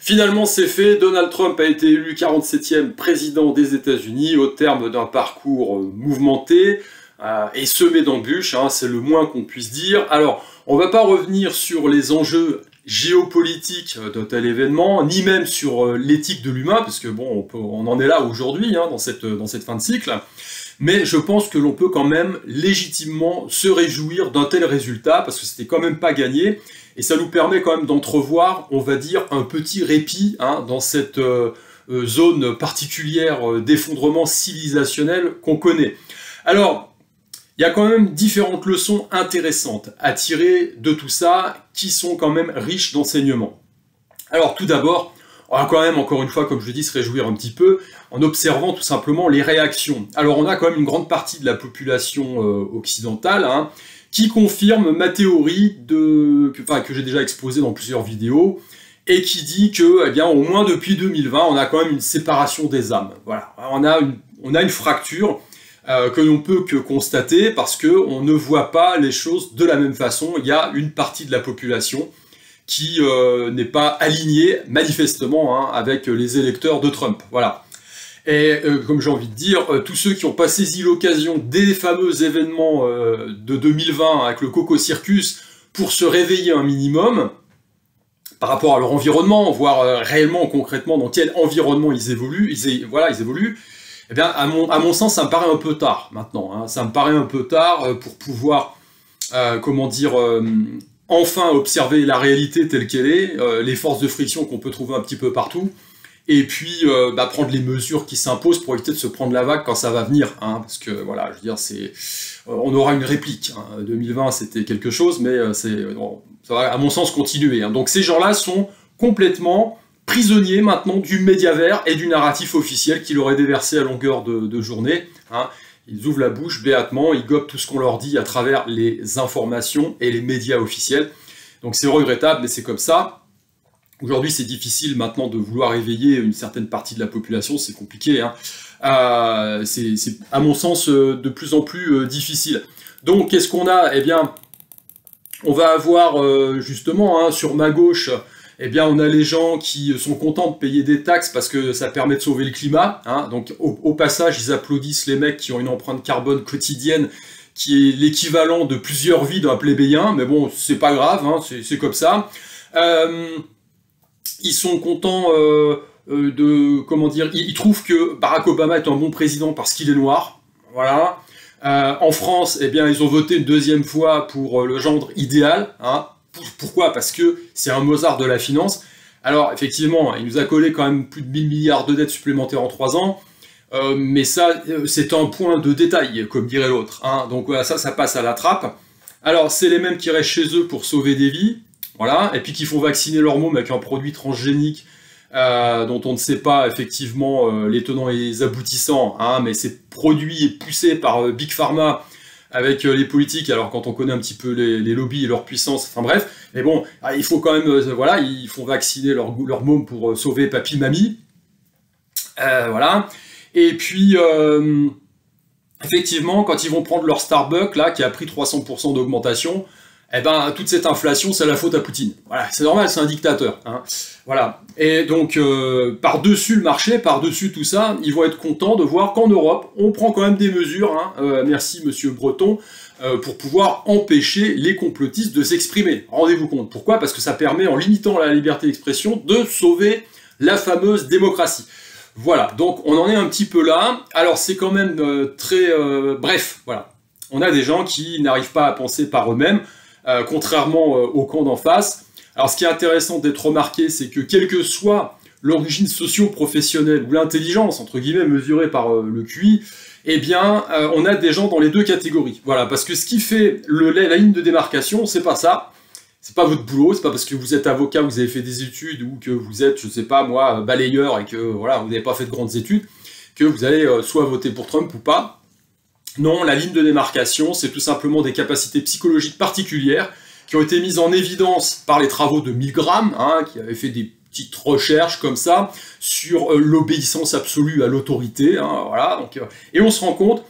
Finalement, c'est fait, Donald Trump a été élu 47e président des États-Unis au terme d'un parcours mouvementé et semé d'embûches, hein, c'est le moins qu'on puisse dire. Alors, on ne va pas revenir sur les enjeux géopolitiques d'un tel événement, ni même sur l'éthique de l'humain, parce que bon, on en est là aujourd'hui, hein, dans cette fin de cycle, mais je pense que l'on peut quand même légitimement se réjouir d'un tel résultat, parce que c'était quand même pas gagné, et ça nous permet quand même d'entrevoir, on va dire, un petit répit hein, dans cette zone particulière d'effondrement civilisationnel qu'on connaît. Alors, il y a quand même différentes leçons intéressantes à tirer de tout ça, qui sont quand même riches d'enseignements. Alors tout d'abord, on va quand même, encore une fois, comme je le dis, se réjouir un petit peu, en observant tout simplement les réactions. Alors on a quand même une grande partie de la population occidentale, hein, qui confirme ma théorie que j'ai déjà exposée dans plusieurs vidéos, et qui dit que, eh bien, au moins depuis 2020, on a quand même une séparation des âmes. Voilà, on a une fracture que l'on peut que constater, parce qu'on ne voit pas les choses de la même façon. Il y a une partie de la population qui n'est pas alignée, manifestement, hein, avec les électeurs de Trump. Voilà. Et comme j'ai envie de dire, tous ceux qui n'ont pas saisi l'occasion des fameux événements de 2020 avec le Coco Circus pour se réveiller un minimum par rapport à leur environnement, voir réellement, concrètement, dans quel environnement ils évoluent, eh bien, à mon sens, ça me paraît un peu tard maintenant. Hein. Ça me paraît un peu tard pour pouvoir, enfin observer la réalité telle qu'elle est, les forces de friction qu'on peut trouver un petit peu partout, et puis prendre les mesures qui s'imposent pour éviter de se prendre la vague quand ça va venir, hein, parce que voilà, je veux dire, on aura une réplique. Hein. 2020 c'était quelque chose, mais ça va à mon sens continuer. Hein. Donc ces gens-là sont complètement prisonniers maintenant du média vert et du narratif officiel qui leur est déversé à longueur de journée. Hein. Ils ouvrent la bouche béatement, ils gobent tout ce qu'on leur dit à travers les informations et les médias officiels. Donc c'est regrettable, mais c'est comme ça. Aujourd'hui, c'est difficile maintenant de vouloir éveiller une certaine partie de la population, c'est compliqué. Hein. C'est à mon sens de plus en plus difficile. Donc, qu'est-ce qu'on a? Eh bien, on va avoir justement, hein, sur ma gauche, eh bien, on a les gens qui sont contents de payer des taxes parce que ça permet de sauver le climat. Hein. Donc, au passage, ils applaudissent les mecs qui ont une empreinte carbone quotidienne qui est l'équivalent de plusieurs vies d'un plébéien. Mais bon, c'est pas grave, hein, c'est comme ça. Ils sont contents ils trouvent que Barack Obama est un bon président parce qu'il est noir, voilà. En France, eh bien, ils ont voté une deuxième fois pour le gendre idéal, hein. Pourquoi? Parce que c'est un Mozart de la finance. Alors, effectivement, il nous a collé quand même plus de 1000 milliards de dettes supplémentaires en 3 ans, mais ça, c'est un point de détail, comme dirait l'autre, hein. Donc voilà, ça passe à la trappe. Alors, c'est les mêmes qui restent chez eux pour sauver des vies, voilà, et puis qui font vacciner leurs mômes avec un produit transgénique dont on ne sait pas effectivement les tenants et les aboutissants, hein, mais c'est produit et poussé par Big Pharma avec les politiques, alors quand on connaît un petit peu les lobbies et leur puissance, enfin bref, mais bon, il faut quand même, voilà, ils font vacciner leurs mômes pour sauver papy-mamie, voilà, et puis, effectivement, quand ils vont prendre leur Starbucks, là, qui a pris 300% d'augmentation, eh ben, toute cette inflation, c'est la faute à Poutine. Voilà, c'est normal, c'est un dictateur. Hein. Voilà. Et donc, par-dessus le marché, par-dessus tout ça, ils vont être contents de voir qu'en Europe, on prend quand même des mesures, hein, merci monsieur Breton, pour pouvoir empêcher les complotistes de s'exprimer. Rendez-vous compte. Pourquoi? Parce que ça permet, en limitant la liberté d'expression, de sauver la fameuse démocratie. Voilà, donc on en est un petit peu là. Alors c'est quand même bref, voilà. On a des gens qui n'arrivent pas à penser par eux-mêmes, contrairement au camp d'en face. Alors ce qui est intéressant d'être remarqué, c'est que quelle que soit l'origine socio-professionnelle ou l'intelligence, entre guillemets, mesurée par le QI, eh bien, on a des gens dans les deux catégories. Voilà, parce que ce qui fait la ligne de démarcation, c'est pas ça. C'est pas votre boulot, c'est pas parce que vous êtes avocat, vous avez fait des études, ou que vous êtes, je sais pas moi, balayeur, et que voilà, vous n'avez pas fait de grandes études, que vous allez soit voter pour Trump ou pas. Non, la ligne de démarcation, c'est tout simplement des capacités psychologiques particulières qui ont été mises en évidence par les travaux de Milgram, hein, qui avait fait des petites recherches comme ça sur l'obéissance absolue à l'autorité, hein, voilà. Donc, et on se rend compte,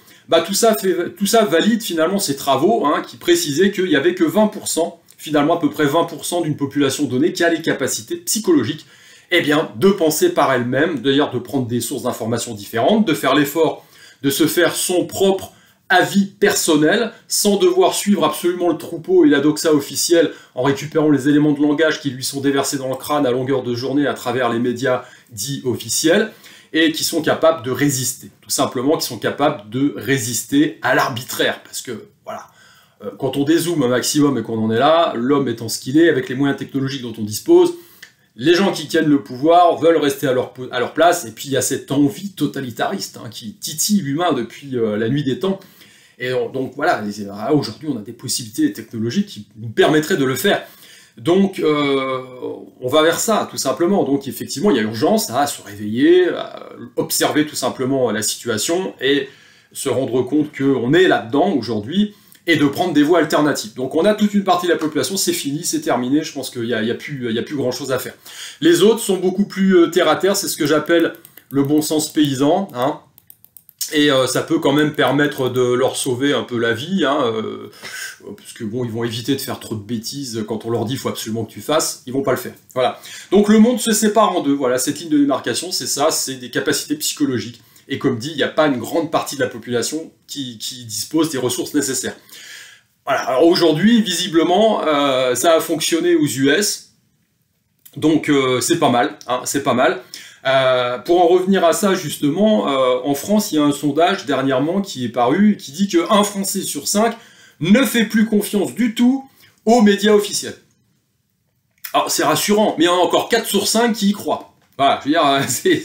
tout ça valide finalement ces travaux, hein, qui précisaient qu'il n'y avait que 20%, finalement à peu près 20% d'une population donnée qui a les capacités psychologiques eh bien, de penser par elle-même, d'ailleurs de prendre des sources d'informations différentes, de faire l'effort de se faire son propre avis personnel, sans devoir suivre absolument le troupeau et la doxa officielle en récupérant les éléments de langage qui lui sont déversés dans le crâne à longueur de journée à travers les médias dits officiels, et qui sont capables de résister, tout simplement, qui sont capables de résister à l'arbitraire, parce que, voilà, quand on dézoome un maximum et qu'on en est là, l'homme étant ce qu'il est, avec les moyens technologiques dont on dispose, les gens qui tiennent le pouvoir veulent rester à leur place, et puis il y a cette envie totalitariste qui titille l'humain depuis la nuit des temps. Et donc voilà, aujourd'hui on a des possibilités technologiques qui nous permettraient de le faire. Donc on va vers ça, tout simplement. Donc effectivement, il y a urgence à se réveiller, à observer tout simplement la situation, et se rendre compte qu'on est là-dedans aujourd'hui, et de prendre des voies alternatives. Donc on a toute une partie de la population, c'est fini, c'est terminé, je pense qu'il n'y a plus grand-chose à faire. Les autres sont beaucoup plus terre-à-terre, c'est ce que j'appelle le bon sens paysan, et ça peut quand même permettre de leur sauver un peu la vie, parce que bon, ils vont éviter de faire trop de bêtises quand on leur dit « il faut absolument que tu fasses », ils vont pas le faire. Voilà. Donc le monde se sépare en deux, voilà, cette ligne de démarcation, c'est ça, c'est des capacités psychologiques. Et comme dit, il n'y a pas une grande partie de la population qui dispose des ressources nécessaires. Voilà, alors aujourd'hui, visiblement, ça a fonctionné aux US, donc c'est pas mal, c'est pas mal. Pour en revenir à ça, justement, en France, il y a un sondage dernièrement qui est paru, qui dit qu'un Français sur 5 ne fait plus confiance du tout aux médias officiels. Alors, c'est rassurant, mais il y en a encore 4 sur 5 qui y croient. Voilà, je veux dire, c'est...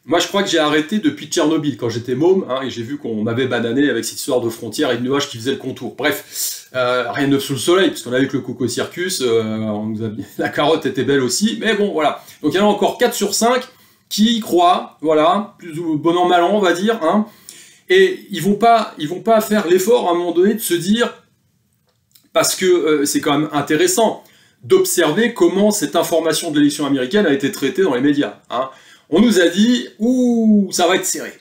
Moi, je crois que j'ai arrêté depuis Tchernobyl, quand j'étais môme, et j'ai vu qu'on m'avait banané avec cette histoire de frontières et de nuages qui faisaient le contour. Bref, rien de neuf sous le soleil, puisqu'on a vu que le Coco Circus, la carotte était belle aussi, mais bon, voilà. Donc il y en a encore 4 sur 5 qui y croient, voilà, plus ou bon an, mal an, on va dire, et ils vont pas faire l'effort, à un moment donné, de se dire, parce que c'est quand même intéressant, d'observer comment cette information de l'élection américaine a été traitée dans les médias, On nous a dit, ouh, ça va être serré.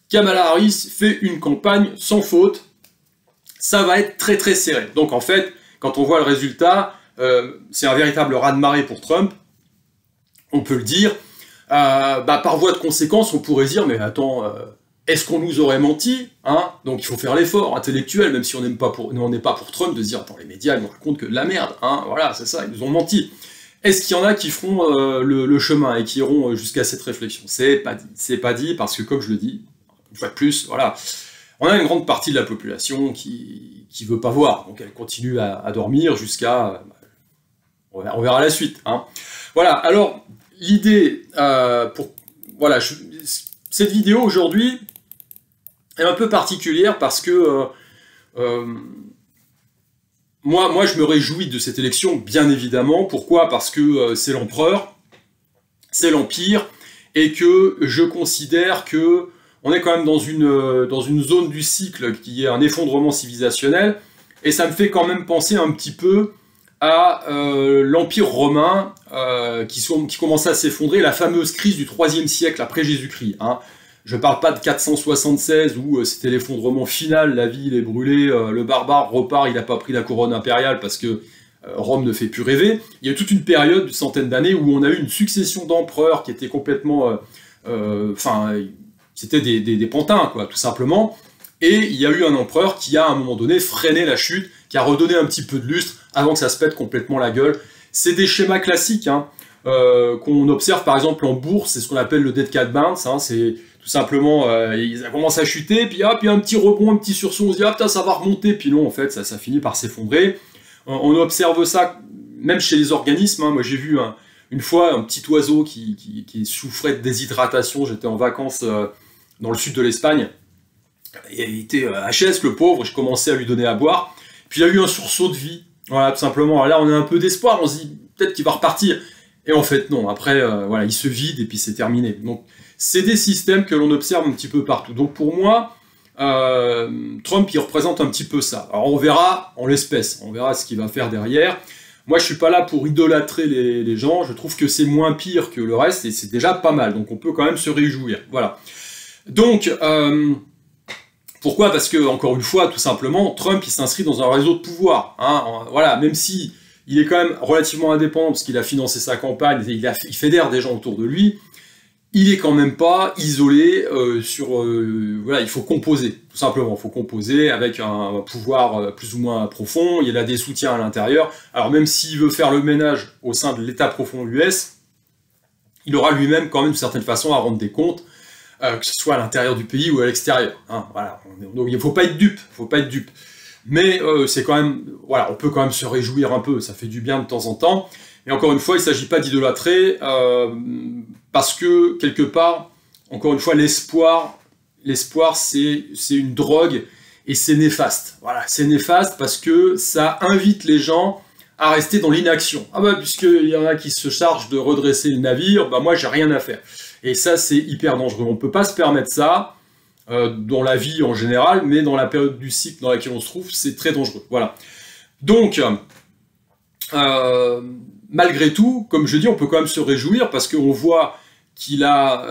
Kamala Harris fait une campagne sans faute, ça va être très très serré. Donc en fait, quand on voit le résultat, c'est un véritable raz-de-marée pour Trump, on peut le dire. Par voie de conséquence, on pourrait dire, mais attends, est-ce qu'on nous aurait menti, Donc il faut faire l'effort intellectuel, même si on n'est pas pour Trump, de se dire, attends, les médias, ils nous racontent que de la merde, voilà, c'est ça, ils nous ont menti. Est-ce qu'il y en a qui feront le chemin et qui iront jusqu'à cette réflexion? C'est pas dit, parce que comme je le dis, une fois de plus, voilà, on a une grande partie de la population qui veut pas voir, donc elle continue à dormir jusqu'à... on verra la suite, Voilà, alors, l'idée voilà, cette vidéo aujourd'hui est un peu particulière parce que... Moi, je me réjouis de cette élection, bien évidemment. Pourquoi? Parce que c'est l'empereur, c'est l'empire, et que je considère que on est quand même dans une zone du cycle qui est un effondrement civilisationnel, et ça me fait quand même penser un petit peu à l'Empire romain qui commençait à s'effondrer, la fameuse crise du IIIe siècle après Jésus-Christ. Je parle pas de 476 où c'était l'effondrement final, la ville est brûlée, le barbare repart, il n'a pas pris la couronne impériale parce que Rome ne fait plus rêver. Il y a eu toute une période d'une centaine d'années où on a eu une succession d'empereurs qui étaient complètement... c'était des pantins, quoi, tout simplement. Et il y a eu un empereur qui a, à un moment donné, freiné la chute, qui a redonné un petit peu de lustre avant que ça se pète complètement la gueule. C'est des schémas classiques, qu'on observe par exemple en bourse, c'est ce qu'on appelle le dead cat bounce, c'est... Tout simplement, ils commencent à chuter, puis hop, il y a un petit rebond, un petit sursaut, on se dit, ah putain, ça va remonter, puis non, en fait, ça finit par s'effondrer. On observe ça, même chez les organismes, Moi, j'ai vu une fois un petit oiseau qui souffrait de déshydratation, j'étais en vacances dans le sud de l'Espagne, il était HS, le pauvre, je commençais à lui donner à boire, puis il a eu un sursaut de vie, voilà, tout simplement. Alors là, on a un peu d'espoir, on se dit, peut-être qu'il va repartir, et en fait, non, après, voilà, il se vide, et puis c'est terminé. Donc, c'est des systèmes que l'on observe un petit peu partout. Donc pour moi, Trump, il représente un petit peu ça. Alors on verra en l'espèce, on verra ce qu'il va faire derrière. Moi, je suis pas là pour idolâtrer les gens, je trouve que c'est moins pire que le reste, et c'est déjà pas mal, donc on peut quand même se réjouir. Voilà. Donc, pourquoi? Parce que, encore une fois, tout simplement, Trump, il s'inscrit dans un réseau de pouvoir. Voilà, même si il est quand même relativement indépendant parce qu'il a financé sa campagne, il fédère des gens autour de lui. Il est quand même pas isolé voilà, il faut composer, tout simplement. Il faut composer avec un pouvoir plus ou moins profond. Il a des soutiens à l'intérieur. Alors même s'il veut faire le ménage au sein de l'État profond US, il aura lui-même quand même d'une certaine façon à rendre des comptes, que ce soit à l'intérieur du pays ou à l'extérieur. Hein, voilà. Donc il ne faut pas être dupe. Faut pas être dupe. Mais c'est quand même, voilà, on peut quand même se réjouir un peu. Ça fait du bien de temps en temps. Et encore une fois, il ne s'agit pas d'idolâtrer. Parce que, quelque part, encore une fois, l'espoir, c'est une drogue et c'est néfaste. Voilà, c'est néfaste parce que ça invite les gens à rester dans l'inaction. Ah bah, puisqu'il y en a qui se chargent de redresser le navire, bah moi, j'ai rien à faire. Et ça, c'est hyper dangereux. On ne peut pas se permettre ça dans la vie en général, mais dans la période du cycle dans laquelle on se trouve, c'est très dangereux. Voilà. Donc, malgré tout, comme je dis, on peut quand même se réjouir parce qu'on voit qu'il a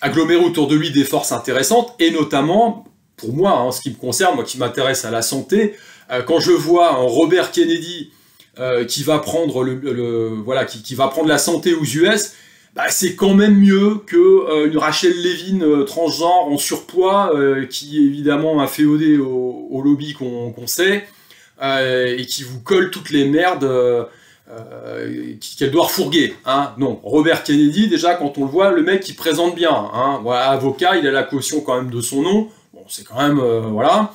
aggloméré autour de lui des forces intéressantes, et notamment, pour moi, en ce qui me concerne, moi qui m'intéresse à la santé, quand je vois un Robert Kennedy qui va prendre voilà, qui va prendre la santé aux US, bah, c'est quand même mieux que une Rachel Levine transgenre en surpoids, qui évidemment a féodé au lobby qu'on sait, et qui vous colle toutes les merdes qu'elle doit refourguer, hein. Non, Robert Kennedy, déjà, quand on le voit, le mec, il présente bien, hein. Voilà, avocat, il a la caution quand même de son nom, bon, c'est quand même, voilà.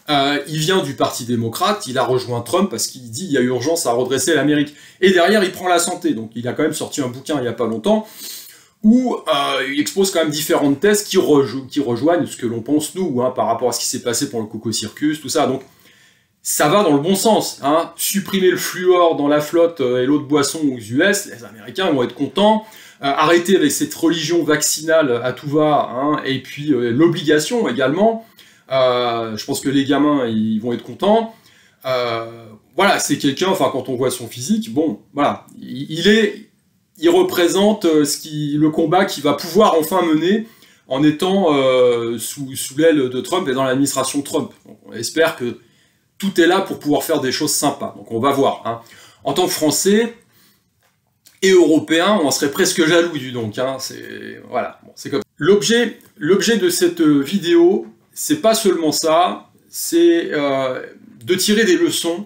Il vient du Parti démocrate, il a rejoint Trump parce qu'il dit il y a urgence à redresser l'Amérique. Et derrière, il prend la santé, donc il a quand même sorti un bouquin il n'y a pas longtemps, où il expose quand même différentes thèses qui rejoignent ce que l'on pense nous, hein, par rapport à ce qui s'est passé pour le Coco Circus, tout ça, donc ça va dans le bon sens, hein. Supprimer le fluor dans la flotte et l'eau de boisson aux US, les Américains vont être contents. Arrêter avec cette religion vaccinale à tout va, hein, et puis l'obligation également. Je pense que les gamins, ils vont être contents. Voilà, c'est quelqu'un, enfin, quand on voit son physique, bon, voilà, il représente le combat qu'il va pouvoir enfin mener en étant sous l'aile de Trump et dans l'administration Trump. Donc, on espère que tout est là pour pouvoir faire des choses sympas. Donc on va voir. Hein. En tant que Français et Européens, on serait presque jaloux du donc. Hein. Voilà, bon, c'est comme ça. L'objet de cette vidéo, c'est pas seulement ça, c'est de tirer des leçons,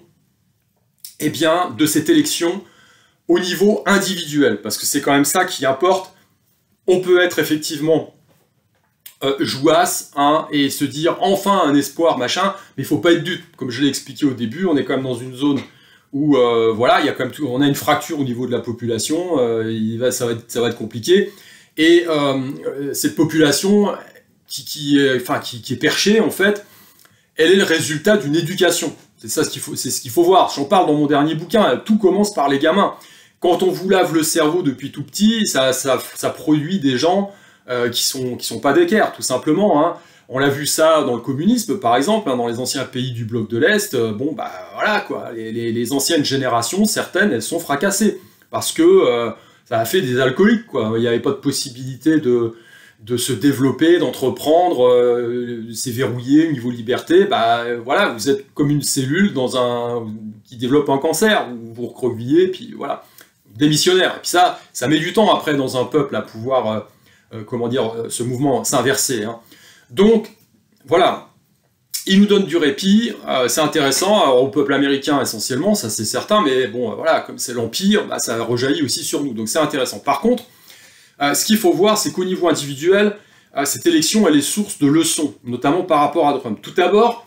eh bien, de cette élection au niveau individuel, parce que c'est quand même ça qui importe. On peut être effectivement jouasse, hein, et se dire enfin un espoir, machin, mais il faut pas être dupe. Comme je l'ai expliqué au début, on est quand même dans une zone où voilà, il y a quand même on a une fracture au niveau de la population, ça va être compliqué, et cette population qui est perchée, en fait, elle est le résultat d'une éducation. C'est ça c'est ce qu'il faut voir. J'en parle dans mon dernier bouquin, tout commence par les gamins. Quand on vous lave le cerveau depuis tout petit, ça produit des gens qui sont pas d'équerre, tout simplement, hein. On l'a vu ça dans le communisme, par exemple, hein, dans les anciens pays du bloc de l'Est. Bon, bah voilà, quoi. Les anciennes générations, certaines, elles sont fracassées. Parce que ça a fait des alcooliques, quoi. Il n'y avait pas de possibilité de se développer, d'entreprendre, c'est verrouillé au niveau liberté. Bah voilà, vous êtes comme une cellule qui développe un cancer, vous vous recroquevillez, puis voilà, démissionnaire. Et puis ça met du temps après dans un peuple à pouvoir... comment dire, ce mouvement s'inverser. Hein. Donc, voilà, il nous donne du répit, c'est intéressant, alors, au peuple américain essentiellement, ça c'est certain, mais bon, voilà, comme c'est l'Empire, bah, ça rejaillit aussi sur nous, donc c'est intéressant. Par contre, ce qu'il faut voir, c'est qu'au niveau individuel, cette élection, elle est source de leçons, notamment par rapport à Trump. Tout d'abord,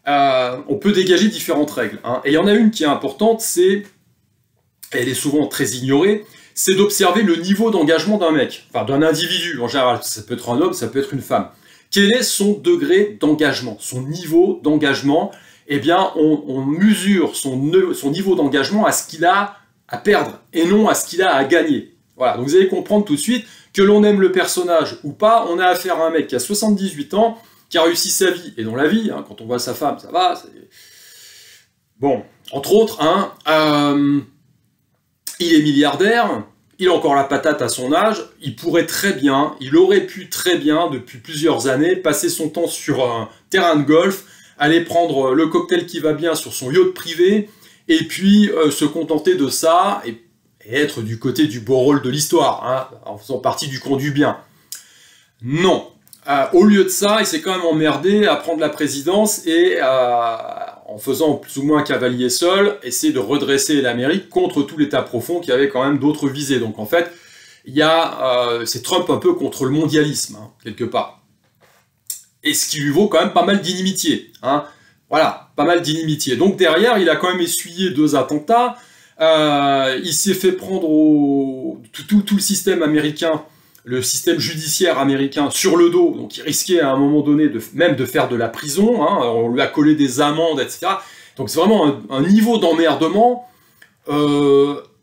on peut dégager différentes règles, hein, et il y en a une qui est importante, elle est souvent très ignorée, c'est d'observer le niveau d'engagement d'un mec, enfin d'un individu en général, ça peut être un homme, ça peut être une femme. Quel est son degré d'engagement, son niveau d'engagement? Eh bien, on mesure son niveau d'engagement à ce qu'il a à perdre, et non à ce qu'il a à gagner. Voilà, donc vous allez comprendre tout de suite, que l'on aime le personnage ou pas, on a affaire à un mec qui a 78 ans, qui a réussi sa vie, et dans la vie, hein, quand on voit sa femme, ça va, bon, entre autres, hein, il est milliardaire, il a encore la patate à son âge, il aurait pu très bien, depuis plusieurs années, passer son temps sur un terrain de golf, aller prendre le cocktail qui va bien sur son yacht privé, et puis se contenter de ça, et être du côté du beau rôle de l'histoire, hein, en faisant partie du camp du bien. Non. Au lieu de ça, il s'est quand même emmerdé à prendre la présidence et en faisant plus ou moins cavalier seul, essayer de redresser l'Amérique contre tout l'État profond qui avait quand même d'autres visées. Donc en fait, c'est Trump un peu contre le mondialisme, hein, quelque part. Et ce qui lui vaut quand même pas mal d'inimitié. Hein. Voilà, pas mal d'inimitié. Donc derrière, il a quand même essuyé 2 attentats. Il s'est fait prendre tout le système américain, le système judiciaire américain sur le dos, donc il risquait à un moment donné même de faire de la prison, hein, on lui a collé des amendes, etc. Donc c'est vraiment un niveau d'emmerdement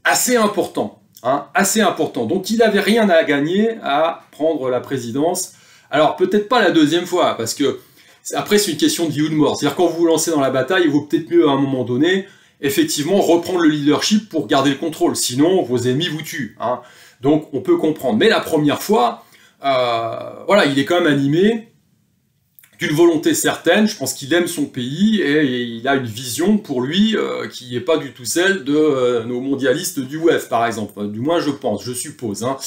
assez important, hein, assez important. Donc il n'avait rien à gagner à prendre la présidence. Alors peut-être pas la 2e fois, parce que après c'est une question de vie ou de mort. C'est-à-dire quand vous vous lancez dans la bataille, il vaut peut-être mieux à un moment donné, effectivement, reprendre le leadership pour garder le contrôle. Sinon, vos ennemis vous tuent. Hein. Donc on peut comprendre. Mais la première fois, voilà, il est quand même animé d'une volonté certaine. Je pense qu'il aime son pays et il a une vision pour lui qui n'est pas du tout celle de nos mondialistes du WEF, par exemple. Du moins, je pense, je suppose. Hein.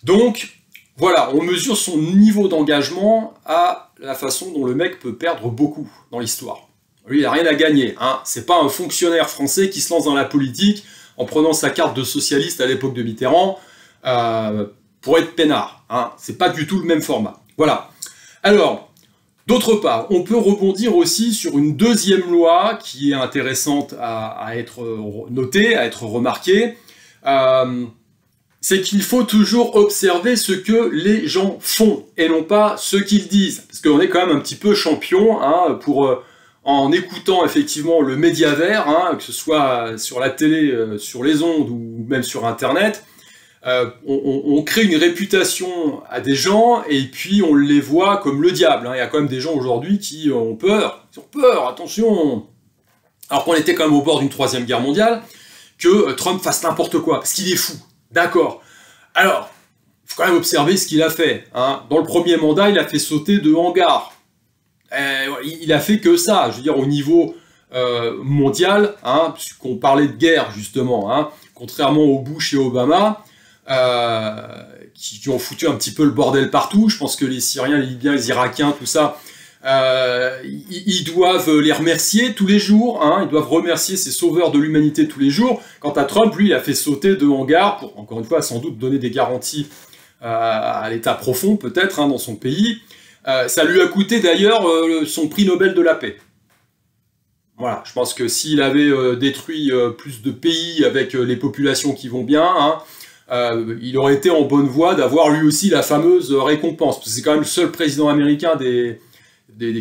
Donc, voilà, on mesure son niveau d'engagement à la façon dont le mec peut perdre beaucoup dans l'histoire. Lui, il n'a rien à gagner. Hein. C'est pas un fonctionnaire français qui se lance dans la politique en prenant sa carte de socialiste à l'époque de Mitterrand pour être peinard. Hein. C'est pas du tout le même format. Voilà. Alors, d'autre part, on peut rebondir aussi sur une 2e loi qui est intéressante à être notée, à être remarquée. C'est qu'il faut toujours observer ce que les gens font et non pas ce qu'ils disent. Parce qu'on est quand même un petit peu champion hein, en écoutant effectivement le média vert, hein, que ce soit sur la télé, sur les ondes ou même sur Internet. On crée une réputation à des gens et puis on les voit comme le diable. Hein. Il y a quand même des gens aujourd'hui qui ont peur, attention. Alors qu'on était quand même au bord d'une 3e guerre mondiale, que Trump fasse n'importe quoi, parce qu'il est fou. D'accord. Alors, il faut quand même observer ce qu'il a fait. Hein. Dans le 1er mandat, il a fait sauter 2 hangars. Il a fait que ça, je veux dire, au niveau mondial, hein, puisqu'on parlait de guerre, justement, hein, contrairement aux Bush et Obama, qui ont foutu un petit peu le bordel partout. Je pense que les Syriens, les Libyens, les Irakiens, tout ça, ils doivent les remercier tous les jours, hein, ils doivent remercier ces sauveurs de l'humanité tous les jours. Quant à Trump, lui, il a fait sauter 2 hangars pour, encore une fois, sans doute donner des garanties à l'État profond, peut-être, hein, dans son pays. Ça lui a coûté d'ailleurs son prix Nobel de la paix. Voilà, je pense que s'il avait détruit plus de pays avec les populations qui vont bien, hein, il aurait été en bonne voie d'avoir lui aussi la fameuse récompense. Parce que c'est quand même le seul président américain des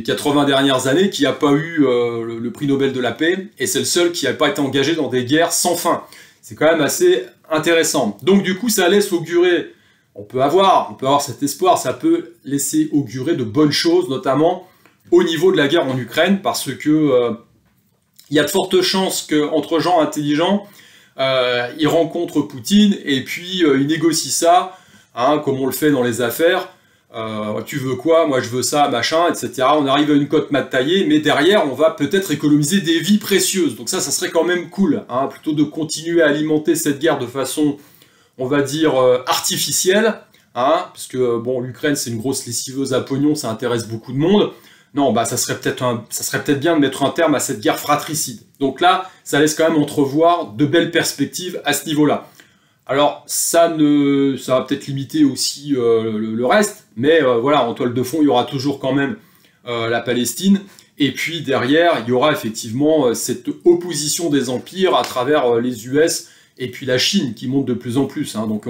80 dernières années qui n'a pas eu le prix Nobel de la paix, et c'est le seul qui n'a pas été engagé dans des guerres sans fin. C'est quand même assez intéressant. Donc du coup, ça laisse augurer, on peut avoir cet espoir, ça peut laisser augurer de bonnes choses, notamment au niveau de la guerre en Ukraine, parce que il y a de fortes chances qu'entre gens intelligents, ils rencontrent Poutine et puis ils négocient ça, hein, comme on le fait dans les affaires. Tu veux quoi? Moi je veux ça, machin, etc. On arrive à une cote mal taillée, mais derrière on va peut-être économiser des vies précieuses. Donc ça serait quand même cool, hein, plutôt de continuer à alimenter cette guerre de façon, on va dire, artificielle, hein, parce que bon, l'Ukraine c'est une grosse lessiveuse à pognon, ça intéresse beaucoup de monde. Non, bah ça serait peut-être bien de mettre un terme à cette guerre fratricide. Donc là, ça laisse quand même entrevoir de belles perspectives à ce niveau-là. Alors, ça va peut-être limiter aussi le reste, mais voilà, en toile de fond, il y aura toujours quand même la Palestine, et puis derrière, il y aura effectivement cette opposition des empires à travers les US, et puis la Chine, qui monte de plus en plus. Hein. Donc,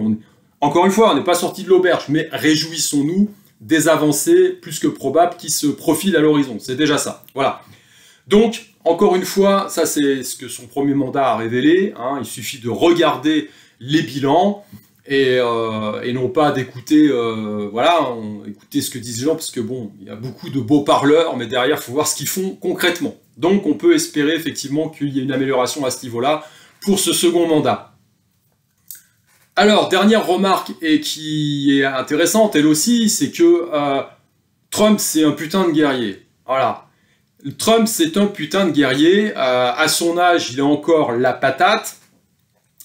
encore une fois, on n'est pas sorti de l'auberge, mais réjouissons-nous des avancées plus que probables qui se profilent à l'horizon. C'est déjà ça. Voilà. Donc, encore une fois, ça c'est ce que son 1er mandat a révélé. Hein. Il suffit de regarder les bilans et non pas d'écouter écouter ce que disent les gens, parce que bon, il y a beaucoup de beaux parleurs, mais derrière, il faut voir ce qu'ils font concrètement. Donc, on peut espérer effectivement qu'il y ait une amélioration à ce niveau-là pour ce 2e mandat. Alors, dernière remarque, et qui est intéressante, elle aussi, c'est que Trump, c'est un putain de guerrier. Voilà. Trump, c'est un putain de guerrier. À son âge, il a encore la patate.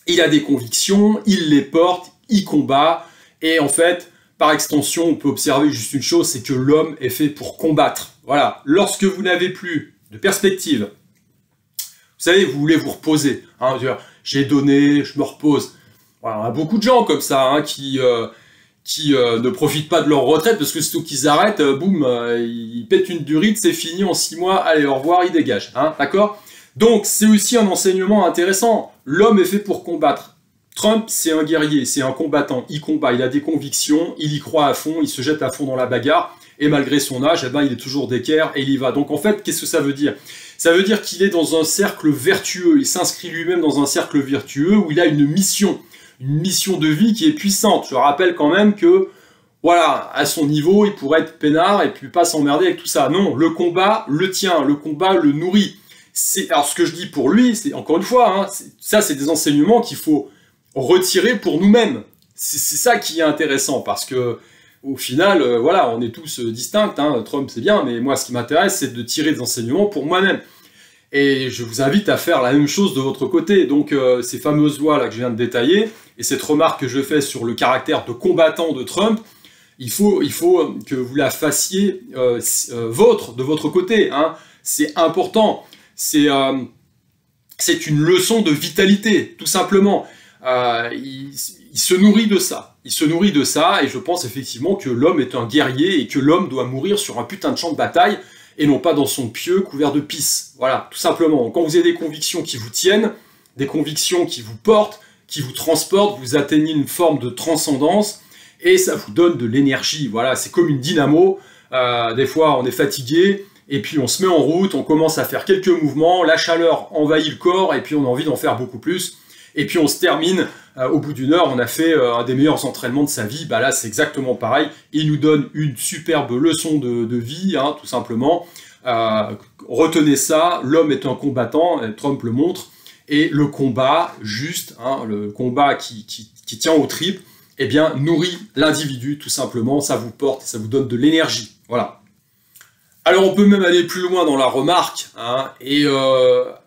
Il a des convictions, il les porte, il combat. Et en fait, par extension, on peut observer juste une chose, c'est que l'homme est fait pour combattre. Voilà. Lorsque vous n'avez plus de perspective, vous savez, vous voulez vous reposer. Hein, j'ai donné, je me repose. Voilà, on a beaucoup de gens comme ça hein, qui ne profitent pas de leur retraite parce que surtout qu'ils arrêtent, boum, ils pètent une durite, c'est fini en 6 mois, allez, au revoir, ils dégagent. Hein, d'accord? Donc, c'est aussi un enseignement intéressant. L'homme est fait pour combattre. Trump, c'est un guerrier, c'est un combattant. Il combat, il a des convictions, il y croit à fond, il se jette à fond dans la bagarre. Et malgré son âge, eh ben, il est toujours d'équerre et il y va. Donc, en fait, qu'est-ce que ça veut dire? Ça veut dire qu'il est dans un cercle vertueux. Il s'inscrit lui-même dans un cercle vertueux où il a une mission de vie qui est puissante. Je rappelle quand même que, voilà, à son niveau, il pourrait être peinard et puis pas s'emmerder avec tout ça. Non, le combat le tient, le combat le nourrit. Alors ce que je dis pour lui, c'est encore une fois, hein, ça c'est des enseignements qu'il faut retirer pour nous-mêmes. C'est ça qui est intéressant parce que au final, voilà, on est tous distincts. Hein, Trump c'est bien, mais moi ce qui m'intéresse c'est de tirer des enseignements pour moi-même. Et je vous invite à faire la même chose de votre côté. Donc ces fameuses lois là que je viens de détailler et cette remarque que je fais sur le caractère de combattant de Trump, il faut que vous la fassiez de votre côté. Hein. C'est important. C'est une leçon de vitalité, tout simplement. Il se nourrit de ça. Il se nourrit de ça, et je pense effectivement que l'homme est un guerrier et que l'homme doit mourir sur un putain de champ de bataille et non pas dans son pieu couvert de pisse. Voilà, tout simplement. Quand vous avez des convictions qui vous tiennent, des convictions qui vous portent, qui vous transportent, vous atteignez une forme de transcendance et ça vous donne de l'énergie. Voilà, c'est comme une dynamo. Des fois, on est fatigué. Et puis on se met en route, on commence à faire quelques mouvements, la chaleur envahit le corps, et puis on a envie d'en faire beaucoup plus. Et puis on se termine, au bout d'une heure, on a fait un des meilleurs entraînements de sa vie. Bah là, c'est exactement pareil. Il nous donne une superbe leçon de vie, hein, tout simplement. Retenez ça, l'homme est un combattant, Trump le montre. Et le combat juste, hein, le combat qui tient aux tripes, eh bien, nourrit l'individu, tout simplement. Ça vous porte, ça vous donne de l'énergie. Voilà. Alors on peut même aller plus loin dans la remarque hein, et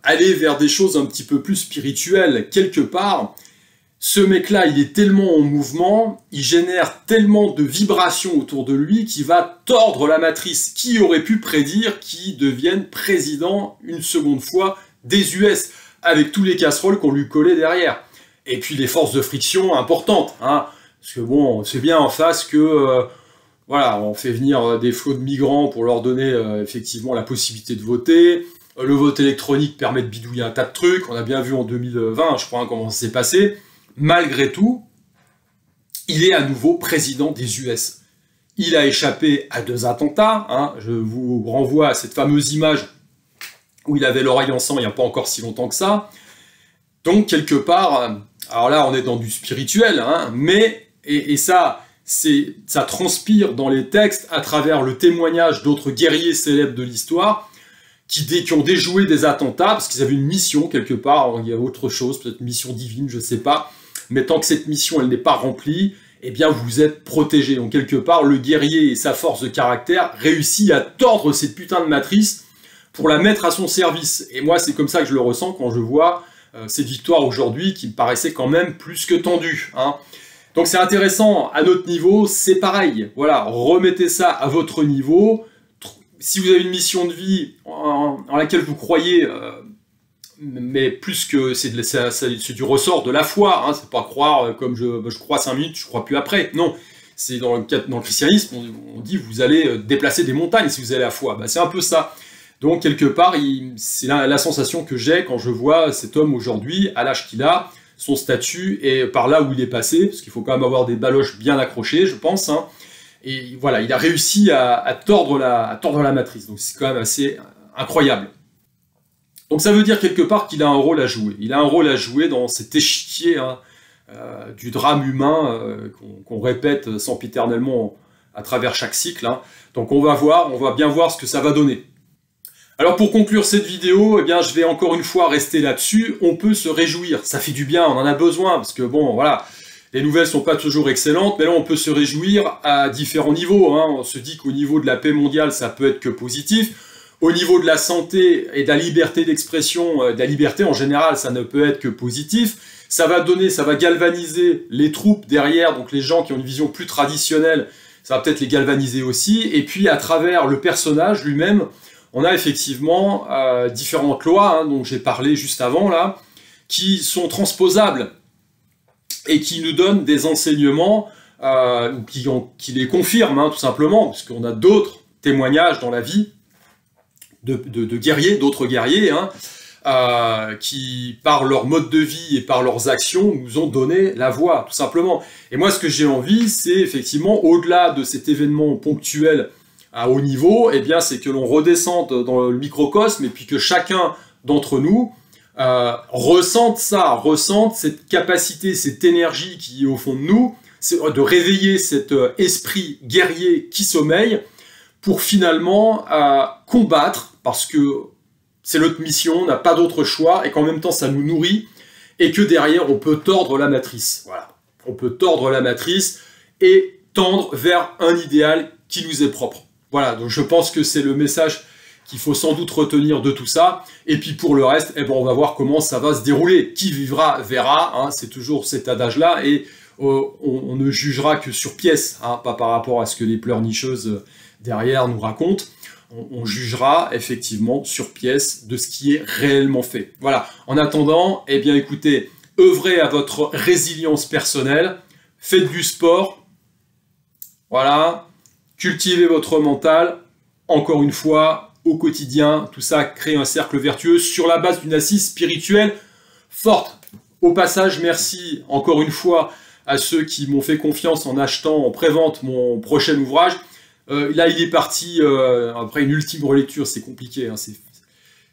aller vers des choses un petit peu plus spirituelles. Quelque part, ce mec-là, il est tellement en mouvement, il génère tellement de vibrations autour de lui qu'il va tordre la matrice. Qui aurait pu prédire qu'il devienne président une seconde fois des US, avec tous les casseroles qu'on lui collait derrière. Et puis les forces de friction importantes. Hein, parce que bon, c'est bien en face que... voilà, on fait venir des flots de migrants pour leur donner effectivement la possibilité de voter. Le vote électronique permet de bidouiller un tas de trucs. On a bien vu en 2020, je crois, hein, comment ça s'est passé. Malgré tout, il est à nouveau président des US. Il a échappé à 2 attentats. Hein. Je vous renvoie à cette fameuse image où il avait l'oreille en sang il n'y a pas encore si longtemps que ça. Donc, quelque part, alors là, on est dans du spirituel, hein, mais, et ça transpire dans les textes à travers le témoignage d'autres guerriers célèbres de l'histoire qui ont déjoué des attentats parce qu'ils avaient une mission quelque part, il y a autre chose, peut-être une mission divine, je sais pas, mais tant que cette mission elle n'est pas remplie, eh bien vous êtes protégé. Donc quelque part, le guerrier et sa force de caractère réussit à tordre cette putain de matrice pour la mettre à son service. Et moi, c'est comme ça que je le ressens quand je vois cette victoire aujourd'hui qui me paraissait quand même plus que tendue, hein. Donc c'est intéressant, à notre niveau, c'est pareil. Voilà, remettez ça à votre niveau. Si vous avez une mission de vie en laquelle vous croyez, mais plus que c'est du ressort de la foi, hein, c'est pas croire comme je crois 5 minutes, je crois plus après. Non, c'est dans le christianisme, on dit vous allez déplacer des montagnes si vous avez la foi. Bah, c'est un peu ça. Donc quelque part, c'est la sensation que j'ai quand je vois cet homme aujourd'hui, à l'âge qu'il a, son statut et par là où il est passé, parce qu'il faut quand même avoir des baloches bien accrochées, je pense. Hein. Et voilà, il a réussi à tordre la matrice. Donc c'est quand même assez incroyable. Donc ça veut dire quelque part qu'il a un rôle à jouer. Il a un rôle à jouer dans cet échiquier hein, du drame humain qu'on répète sempiternellement à travers chaque cycle. Hein. Donc on va bien voir ce que ça va donner. Alors pour conclure cette vidéo, eh bien, je vais encore une fois rester là-dessus. On peut se réjouir, ça fait du bien, on en a besoin, parce que bon, voilà, les nouvelles sont pas toujours excellentes, mais là on peut se réjouir à différents niveaux. Hein. On se dit qu'au niveau de la paix mondiale, ça peut être que positif. Au niveau de la santé et de la liberté d'expression, de la liberté en général, ça ne peut être que positif. Ça va galvaniser les troupes derrière, donc les gens qui ont une vision plus traditionnelle, ça va peut-être les galvaniser aussi. Et puis à travers le personnage lui-même, on a effectivement différentes lois, hein, dont j'ai parlé juste avant là, qui sont transposables et qui nous donnent des enseignements, qui les confirment, hein, tout simplement, parce qu'on a d'autres témoignages dans la vie de guerriers, d'autres guerriers, hein, qui, par leur mode de vie et par leurs actions, nous ont donné la voie, tout simplement. Et moi, ce que j'ai envie, c'est effectivement, au-delà de cet événement ponctuel à haut niveau, eh bien, c'est que l'on redescende dans le microcosme et puis que chacun d'entre nous ressente cette capacité, cette énergie qui est au fond de nous, c'est de réveiller cet esprit guerrier qui sommeille pour finalement combattre, parce que c'est notre mission, on n'a pas d'autre choix, et qu'en même temps ça nous nourrit, et que derrière on peut tordre la matrice. Voilà. On peut tordre la matrice et tendre vers un idéal qui nous est propre. Voilà, donc je pense que c'est le message qu'il faut sans doute retenir de tout ça. Et puis pour le reste, eh ben, on va voir comment ça va se dérouler. Qui vivra verra, hein, c'est toujours cet adage-là, et on ne jugera que sur pièce, hein, pas par rapport à ce que les pleurnicheuses derrière nous racontent. On jugera effectivement sur pièce de ce qui est réellement fait. Voilà, en attendant, eh bien écoutez, œuvrez à votre résilience personnelle, faites du sport, voilà, cultivez votre mental, encore une fois, au quotidien, tout ça crée un cercle vertueux sur la base d'une assise spirituelle forte. Au passage, merci encore une fois à ceux qui m'ont fait confiance en achetant en prévente mon prochain ouvrage. Là, il est parti, après une ultime relecture, c'est compliqué, hein,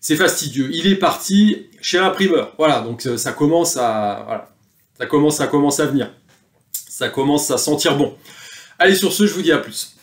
c'est fastidieux. Il est parti chez l'imprimeur. Voilà, donc ça commence à venir. Ça commence à sentir bon. Allez, sur ce, je vous dis à plus.